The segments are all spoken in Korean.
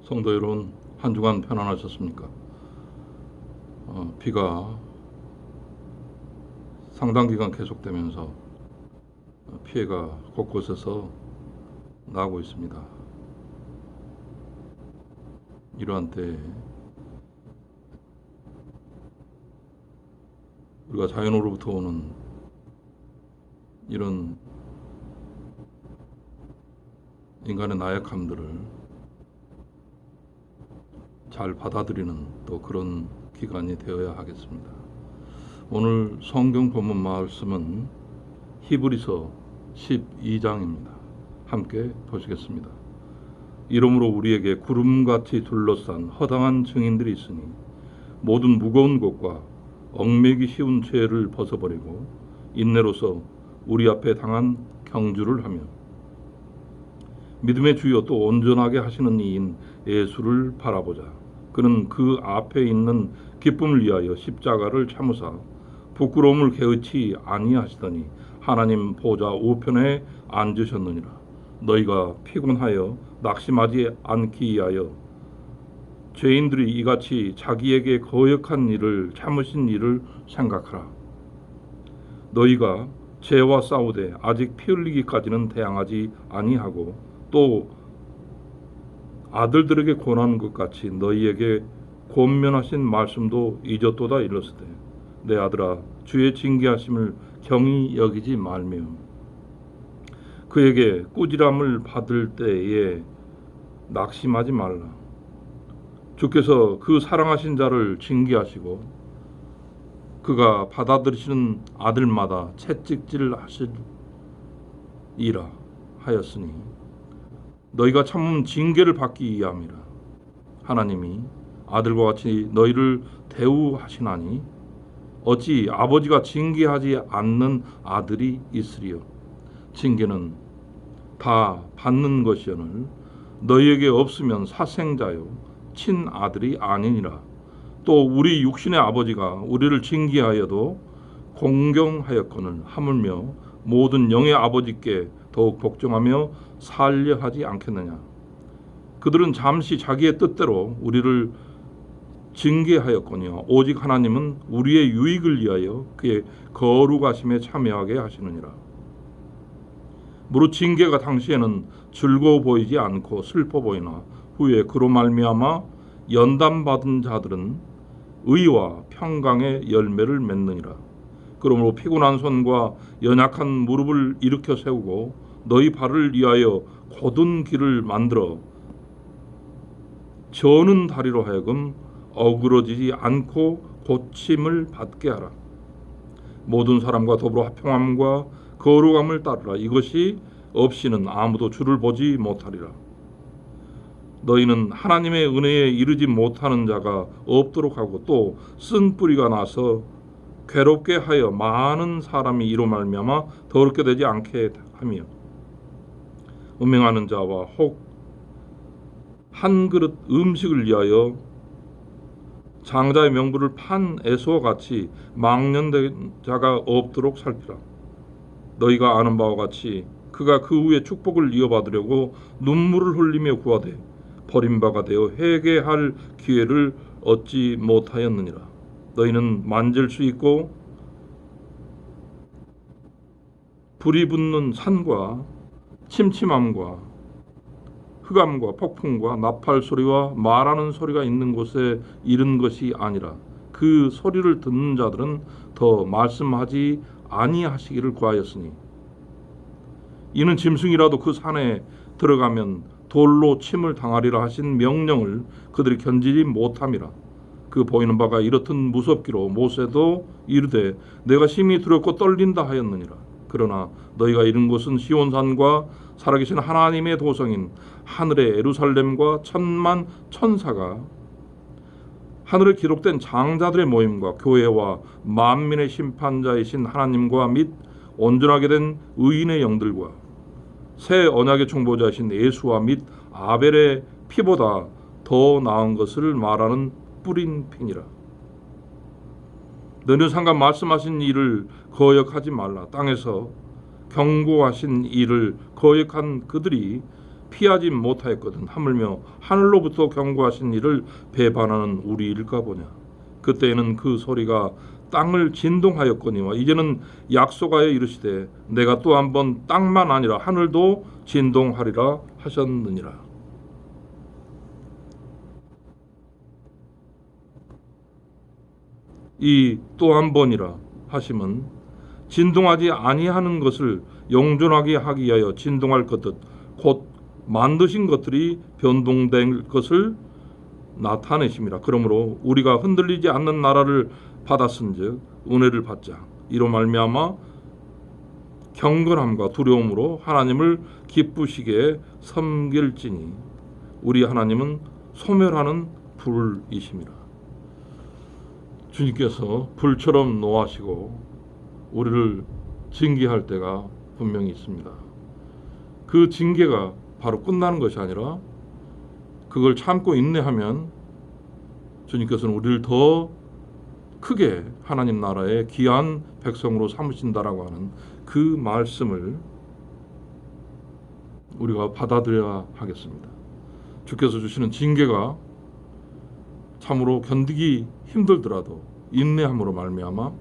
성도 여러분, 한 주간 편안하셨습니까? 비가 상당 기간 계속되면서 피해가 곳곳에서 나고 있습니다. 이러한 때에 우리가 자연으로부터 오는 이런 인간의 나약함들을 잘 받아들이는 또 그런 기간이 되어야 하겠습니다. 오늘 성경 본문 말씀은 히브리서 12장입니다. 함께 보시겠습니다. 이러므로 우리에게 구름같이 둘러싼 허당한 증인들이 있으니 모든 무거운 것과 얽매기 쉬운 죄를 벗어버리고 인내로서 우리 앞에 당한 경주를 하며 믿음의 주여 또 온전하게 하시는 이인 예수를 바라보자. 그는 그 앞에 있는 기쁨을 위하여 십자가를 참으사 부끄러움을 개의치 아니하시더니 하나님 보좌 우편에 앉으셨느니라. 너희가 피곤하여 낙심하지 않기 위하여 죄인들이 이같이 자기에게 거역한 일을 참으신 일을 생각하라. 너희가 죄와 싸우되 아직 피 흘리기까지는 대항하지 아니하고 또 아들들에게 권하는 것 같이 너희에게 권면하신 말씀도 잊었도다 일렀으되 내 아들아 주의 징계하심을 경히 여기지 말며 그에게 꾸지람을 받을 때에 낙심하지 말라. 주께서 그 사랑하신 자를 징계하시고 그가 받아들이시는 아들마다 채찍질 하시리라 하였으니 너희가 참음 징계를 받기 위함이라. 하나님이 아들과 같이 너희를 대우하시나니 어찌 아버지가 징계하지 않는 아들이 있으리요. 징계는 다 받는 것이오늘 너희에게 없으면 사생자요 친아들이 아니니라. 또 우리 육신의 아버지가 우리를 징계하여도 공경하였거늘 하물며 모든 영의 아버지께 더욱 복종하며 살려 하지 않겠느냐. 그들은 잠시 자기의 뜻대로 우리를 징계하였거니와 오직 하나님은 우리의 유익을 위하여 그의 거룩하심에 참여하게 하시느니라. 무릇 징계가 당시에는 즐거워 보이지 않고 슬퍼 보이나 후에 그로 말미암아 연단받은 자들은 의와 평강의 열매를 맺느니라. 그러므로 피곤한 손과 연약한 무릎을 일으켜 세우고 너희 발을 위하여 곧은 길을 만들어 저는 다리로 하여금 어그러지지 않고 고침을 받게 하라. 모든 사람과 더불어 화평함과 거룩함을 따르라. 이것이 없이는 아무도 주를 보지 못하리라. 너희는 하나님의 은혜에 이르지 못하는 자가 없도록 하고 또 쓴 뿌리가 나서 괴롭게 하여 많은 사람이 이로 말미암아 더럽게 되지 않게 하며 음행하는 자와 혹 한 그릇 음식을 위하여 장자의 명부를 판 에서와 같이 망령된 자가 없도록 살피라. 너희가 아는 바와 같이 그가 그 후에 축복을 이어받으려고 눈물을 흘리며 구하되 버림바가 되어 회개할 기회를 얻지 못하였느니라. 너희는 만질 수 있고 불이 붙는 산과 침침함과 흑암과 폭풍과 나팔 소리와 말하는 소리가 있는 곳에 이른 것이 아니라 그 소리를 듣는 자들은 더 말씀하지 아니하시기를 구하였으니 이는 짐승이라도 그 산에 들어가면 돌로 침을 당하리라 하신 명령을 그들이 견디지 못함이라. 그 보이는 바가 이렇듯 무섭기로 모세도 이르되 내가 심히 두렵고 떨린다 하였느니라. 그러나 너희가 이른 곳은 시온산과 살아계신 하나님의 도성인 하늘의 예루살렘과 천만 천사가 하늘에 기록된 장자들의 모임과 교회와 만민의 심판자이신 하나님과 및 온전하게 된 의인의 영들과 새 언약의 중보자이신 예수와 및 아벨의 피보다 더 나은 것을 말하는 뿌린 피니라. 너는 상간 말씀하신 일을 거역하지 말라. 땅에서 경고하신 일을 거역한 그들이 피하지 못하였거든. 하물며 하늘로부터 경고하신 이를 배반하는 우리일까 보냐. 그때에는 그 소리가 땅을 진동하였거니와 이제는 약속하여 이르시되 내가 또 한 번 땅만 아니라 하늘도 진동하리라 하셨느니라. 이 또 한 번이라 하심은 진동하지 아니하는 것을 영존하게 하기 위하여 진동할 것듯 곧 만드신 것들이 변동될 것을 나타내심이라. 그러므로 우리가 흔들리지 않는 나라를 받았은즉 은혜를 받자. 이로 말미암아 경건함과 두려움으로 하나님을 기쁘시게 섬길지니 우리 하나님은 소멸하는 불이심이라. 주님께서 불처럼 노하시고 우리를 징계할 때가 분명히 있습니다. 그 징계가 바로 끝나는 것이 아니라 그걸 참고 인내하면 주님께서는 우리를 더 크게 하나님 나라의 귀한 백성으로 삼으신다라고 하는 그 말씀을 우리가 받아들여야 하겠습니다. 주께서 주시는 징계가 참으로 견디기 힘들더라도 인내함으로 말미암아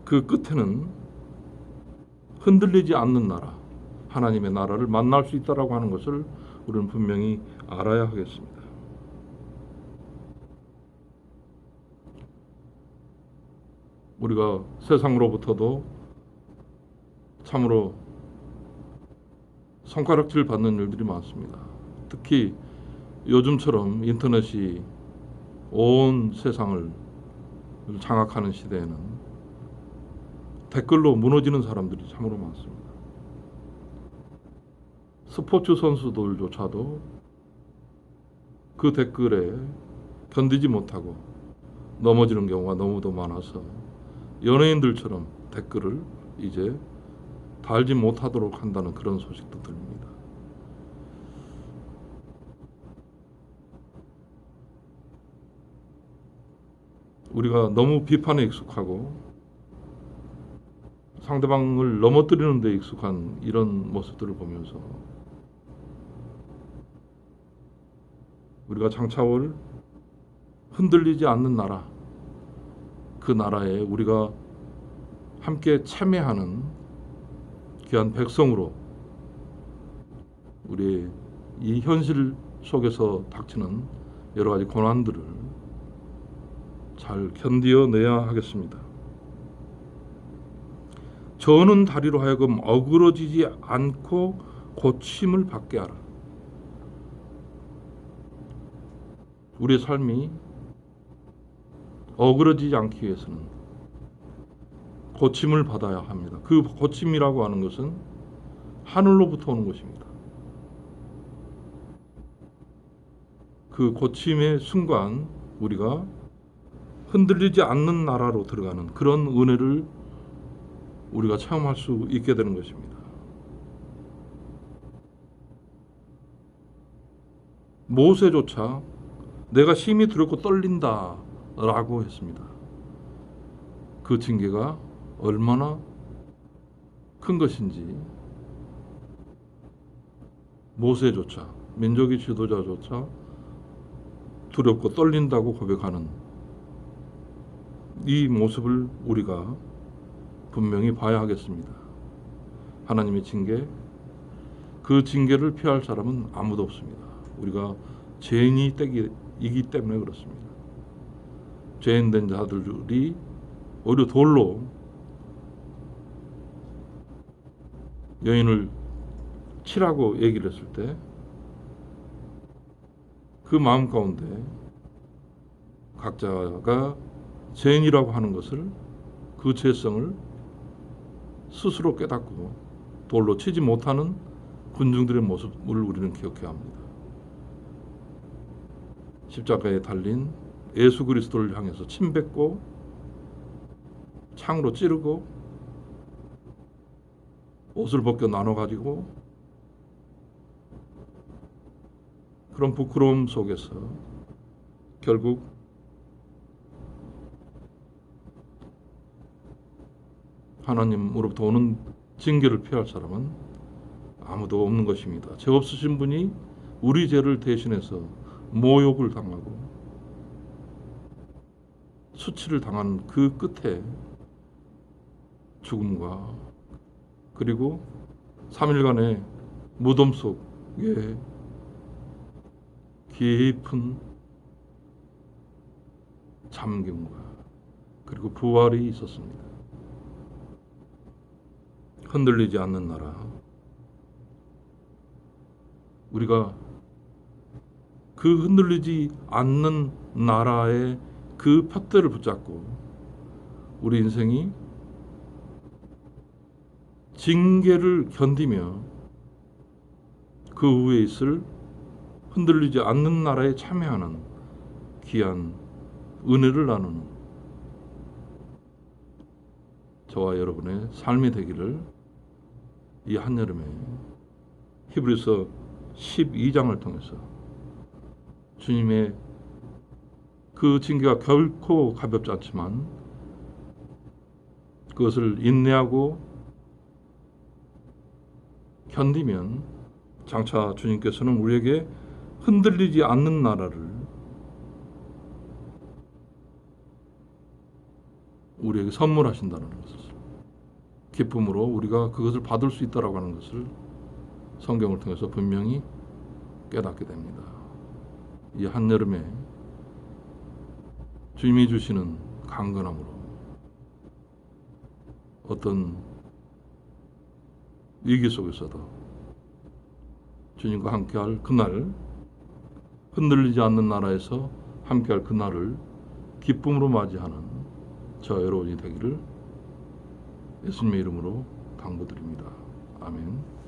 그 끝에는 흔들리지 않는 나라, 하나님의 나라를 만날 수 있다라고 하는 것을 우리는 분명히 알아야 하겠습니다. 우리가 세상으로부터도 참으로 손가락질 받는 일들이 많습니다. 특히 요즘처럼 인터넷이 온 세상을 장악하는 시대에는 댓글로 무너지는 사람들이 참으로 많습니다. 스포츠 선수들조차도 그 댓글에 견디지 못하고 넘어지는 경우가 너무도 많아서 연예인들처럼 댓글을 이제 달지 못하도록 한다는 그런 소식도 들립니다. 우리가 너무 비판에 익숙하고 상대방을 넘어뜨리는 데 익숙한 이런 모습들을 보면서 우리가 장차올 흔들리지 않는 나라, 그 나라에 우리가 함께 참여하는 귀한 백성으로 우리 이 현실 속에서 닥치는 여러 가지 고난들을 잘 견디어내야 하겠습니다. 저는 다리로 하여금 어그러지지 않고 고침을 받게 하라. 우리의 삶이 어그러지지 않기 위해서는 고침을 받아야 합니다. 그 고침이라고 하는 것은 하늘로부터 오는 것입니다. 그 고침의 순간 우리가 흔들리지 않는 나라로 들어가는 그런 은혜를 우리가 체험할 수 있게 되는 것입니다. 모세조차 내가 심히 두렵고 떨린다 라고 했습니다. 그 징계가 얼마나 큰 것인지 모세조차, 민족의 지도자조차 두렵고 떨린다고 고백하는 이 모습을 우리가 분명히 봐야 하겠습니다. 하나님의 징계, 그 징계를 피할 사람은 아무도 없습니다. 우리가 죄인이 이기 때문에 그렇습니다. 죄인된 자들이 오히려 돌로 여인을 치라고 얘기를 했을 때 그 마음 가운데 각자가 죄인이라고 하는 것을, 그 죄성을 스스로 깨닫고 돌로 치지 못하는 군중들의 모습을 우리는 기억해야 합니다. 십자가에 달린 예수 그리스도를 향해서 침뱉고 창으로 찌르고 옷을 벗겨 나눠 가지고 그런 부끄러움 속에서 결국 하나님으로부터 오는 징계를 피할 사람은 아무도 없는 것입니다. 죄 없으신 분이 우리 죄를 대신해서 모욕을 당하고 수치를 당한 그 끝에 죽음과 그리고 3일간의 무덤 속에 깊은 잠김과 그리고 부활이 있었습니다. 흔들리지 않는 나라, 우리가 그 흔들리지 않는 나라의 그 푯대를 붙잡고 우리 인생이 징계를 견디며 그 후에 있을 흔들리지 않는 나라에 참여하는 귀한 은혜를 나누는 저와 여러분의 삶이 되기를 이 한여름에 히브리서 12장을 통해서 주님의 그 징계가 결코 가볍지 않지만 그것을 인내하고 견디면 장차 주님께서는 우리에게 흔들리지 않는 나라를 우리에게 선물하신다는 것을 기쁨으로 우리가 그것을 받을 수 있다라고 하는 것을 성경을 통해서 분명히 깨닫게 됩니다. 이 한여름에 주님이 주시는 강건함으로 어떤 위기 속에서도 주님과 함께할 그날, 흔들리지 않는 나라에서 함께할 그날을 기쁨으로 맞이하는 저 여러분이 되기를 예수님의 이름으로 당부드립니다. 아멘.